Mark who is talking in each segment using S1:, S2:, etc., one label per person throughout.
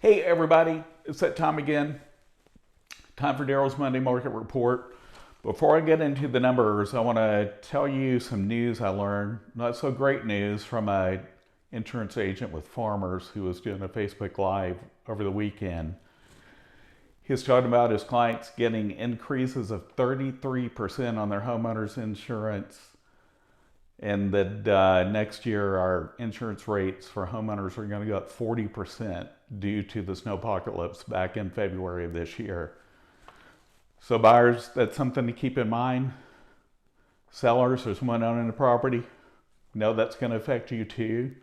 S1: Hey everybody, it's that time again. Time for Darrell's Monday Market Report. Before I get into the numbers, I want to tell you some news I learned. Not so great news from an insurance agent with Farmers who was doing a Facebook Live over the weekend. He was talking about his clients getting increases of 33% on their homeowners insurance, and that next year our insurance rates for homeowners are going to go up 40% due to the snowpocalypse back in February of this year. So buyers, that's something to keep in mind. Sellers, there's someone owning the property, know that's going to affect you too.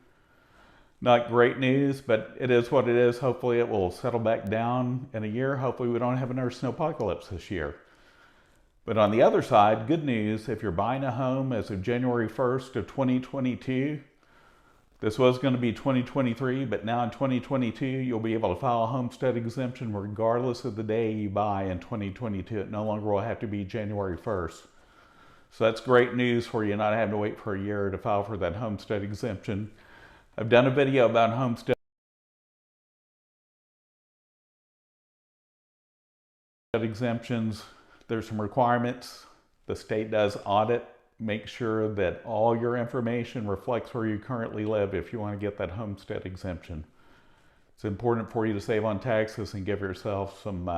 S1: Not great news, but it is what it is. Hopefully it will settle back down in a year. Hopefully we don't have another snowpocalypse this year. But on the other side, good news, if you're buying a home as of January 1st of 2022, this was going to be 2023, but now in 2022, you'll be able to file a homestead exemption regardless of the day you buy in 2022. It no longer will have to be January 1st. So that's great news for you, not having to wait for a year to file for that homestead exemption. I've done a video about homestead exemptions. There's some requirements. The state does audit. Make sure that all your information reflects where you currently live if you want to get that homestead exemption. It's important for you to save on taxes and give yourself some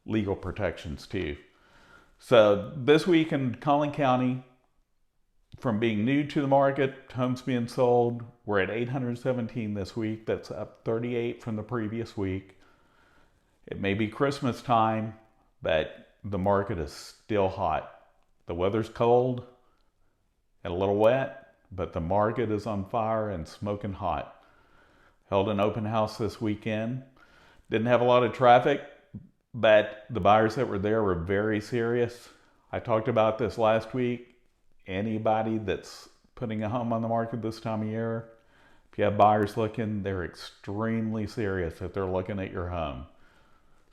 S1: legal protections too. So this week in Collin County, from being new to the market, homes being sold, we're at 817 this week. That's up 38 from the previous week. It may be Christmas time, but the market is still hot. The weather's cold and a little wet, but the market is on fire and smoking hot. Held an open house this weekend. Didn't have a lot of traffic, but the buyers that were there were very serious. I talked about this last week. Anybody that's putting a home on the market this time of year, if you have buyers looking, they're extremely serious if they're looking at your home.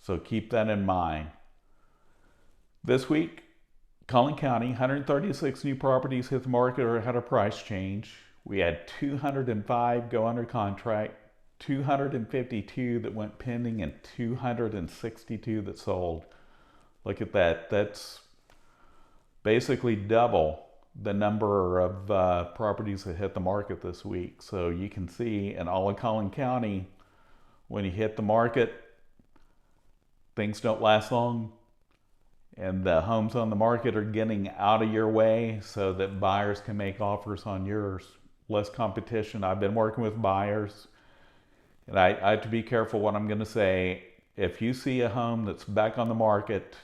S1: So keep that in mind. This week, Collin County, 136 new properties hit the market or had a price change. We had 205 go under contract, 252 that went pending, and 262 that sold. Look at that. That's basically double the number of properties that hit the market this week. So you can see in all of Collin County, when you hit the market, things don't last long. And the homes on the market are getting out of your way so that buyers can make offers on yours. Less competition. I've been working with buyers, and I have to be careful what I'm going to say. If you see a home that's back on the market,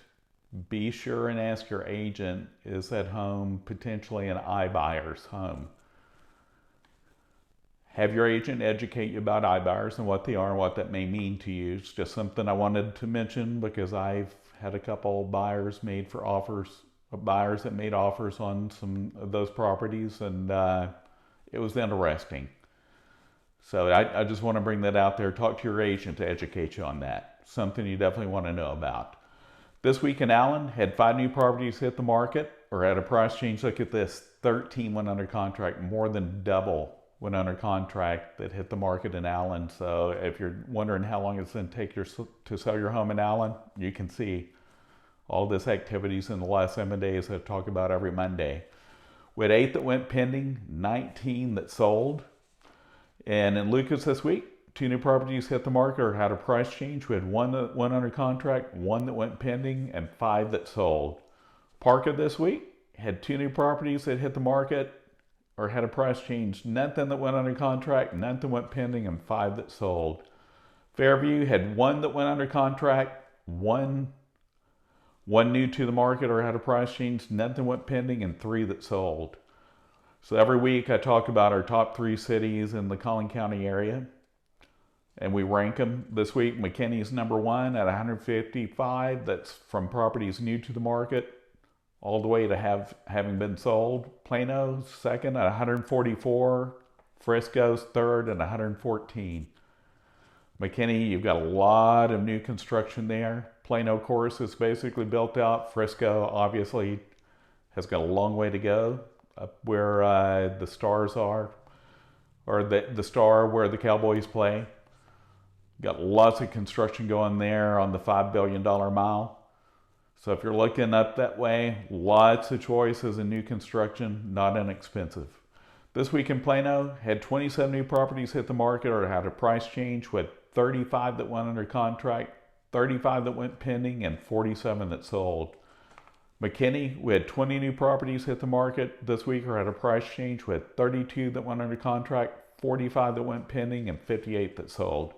S1: be sure and ask your agent, is that home potentially an iBuyer's home? Have your agent educate you about iBuyers and what they are and what that may mean to you. It's just something I wanted to mention because I've had a couple buyers that made offers on some of those properties, and it was interesting. So I just want to bring that out there. Talk to your agent to educate you on that. Something you definitely want to know about. This week in Allen, had 5 new properties hit the market or had a price change. Look at this, 13 went under contract, more than double went under contract that hit the market in Allen. So if you're wondering how long it's going to take to sell your home in Allen, you can see all this activities in the last 7 days I talk about every Monday. We had 8 that went pending, 19 that sold. And in Lucas this week, 2 new properties hit the market or had a price change. We had 1 that went under contract, 1 that went pending, and 5 that sold. Parker this week had 2 new properties that hit the market or had a price change, nothing that went under contract, nothing that went pending, and 5 that sold. Fairview had 1 that went under contract, one new to the market or had a price change, nothing went pending, and 3 that sold. So every week I talk about our top 3 cities in the Collin County area, and we rank them. This week, Mckinney's number 1 at 155. That's from properties new to the market all the way to having been sold. Plano's second at 144. Frisco's third at 114. McKinney, you've got a lot of new construction there. Plano, of course, is basically built out. Frisco, obviously, has got a long way to go up where the Stars are, or the Star where the Cowboys play. Got lots of construction going there on the $5 billion mile. So if you're looking up that way, lots of choices in new construction, not inexpensive. This week in Plano, had 27 new properties hit the market or had a price change, with 35 that went under contract, 35 that went pending, and 47 that sold. McKinney, we had 20 new properties hit the market this week or had a price change, with 32 that went under contract, 45 that went pending, and 58 that sold.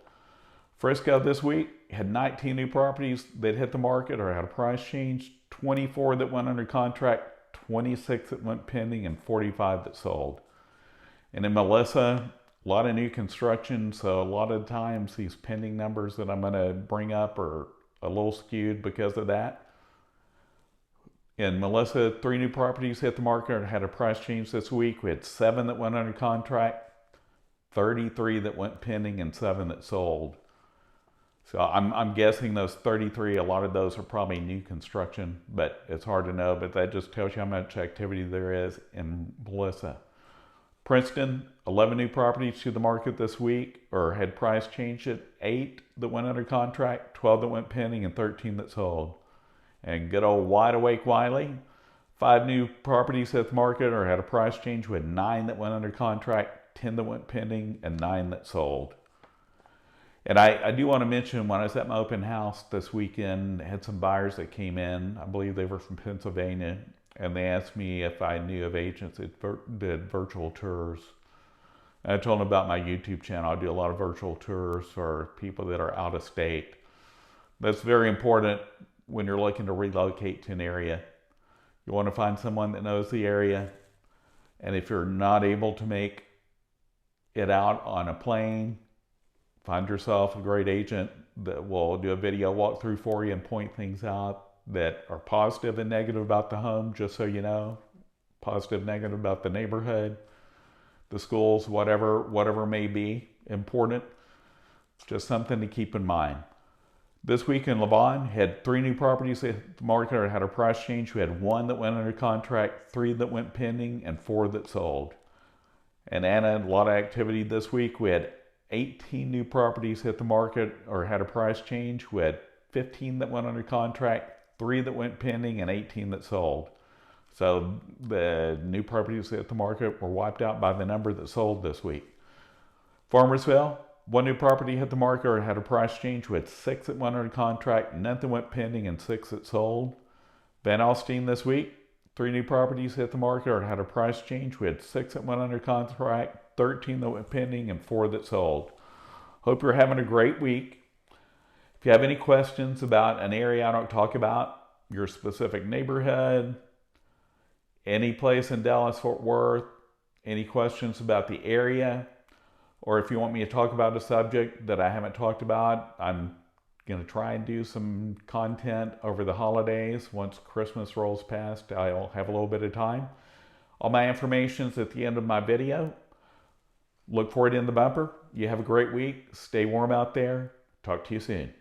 S1: Frisco this week had 19 new properties that hit the market or had a price change, 24 that went under contract, 26 that went pending, and 45 that sold. And in Melisa, a lot of new construction, so a lot of times these pending numbers that I'm going to bring up are a little skewed because of that. In Melisa, 3 new properties hit the market or had a price change this week. We had 7 that went under contract, 33 that went pending, and 7 that sold. So I'm guessing those 33, a lot of those are probably new construction, but it's hard to know. But that just tells you how much activity there is in Melisa. Princeton, 11 new properties to the market this week or had price changed at 8 that went under contract, 12 that went pending, and 13 that sold. And good old wide awake Wylie, 5 new properties hit the market or had a price change, with 9 that went under contract, 10 that went pending, and 9 that sold. And I do want to mention, when I was at my open house this weekend, I had some buyers that came in. I believe they were from Pennsylvania, and they asked me if I knew of agents that did virtual tours. And I told them about my YouTube channel. I do a lot of virtual tours for people that are out of state. That's very important when you're looking to relocate to an area. You want to find someone that knows the area. And if you're not able to make it out on a plane, find yourself a great agent that will do a video walkthrough for you and point things out that are positive and negative about the home, just so you know. Positive, negative about the neighborhood, the schools, whatever may be important. It's just something to keep in mind. This week in Lavon, had 3 new properties hit the market or had a price change. We had 1 that went under contract, 3 that went pending, and 4 that sold. And Anna, a lot of activity this week. We had 18 new properties hit the market or had a price change. We had 15 that went under contract, 3 that went pending, and 18 that sold. So the new properties hit the market were wiped out by the number that sold this week. Farmersville, 1 new property hit the market or had a price change. We had 6 that went under contract, none that went pending, and 6 that sold. Van Alstyne this week, 3 new properties hit the market or had a price change. We had 6 that went under contract, 13 that went pending, and 4 that sold. Hope you're having a great week. If you have any questions about an area I don't talk about, your specific neighborhood, any place in Dallas-Fort Worth, any questions about the area, or if you want me to talk about a subject that I haven't talked about, I'm going to try and do some content over the holidays. Once Christmas rolls past, I'll have a little bit of time. All my information's at the end of my video. Look for it in the bumper. You have a great week. Stay warm out there. Talk to you soon.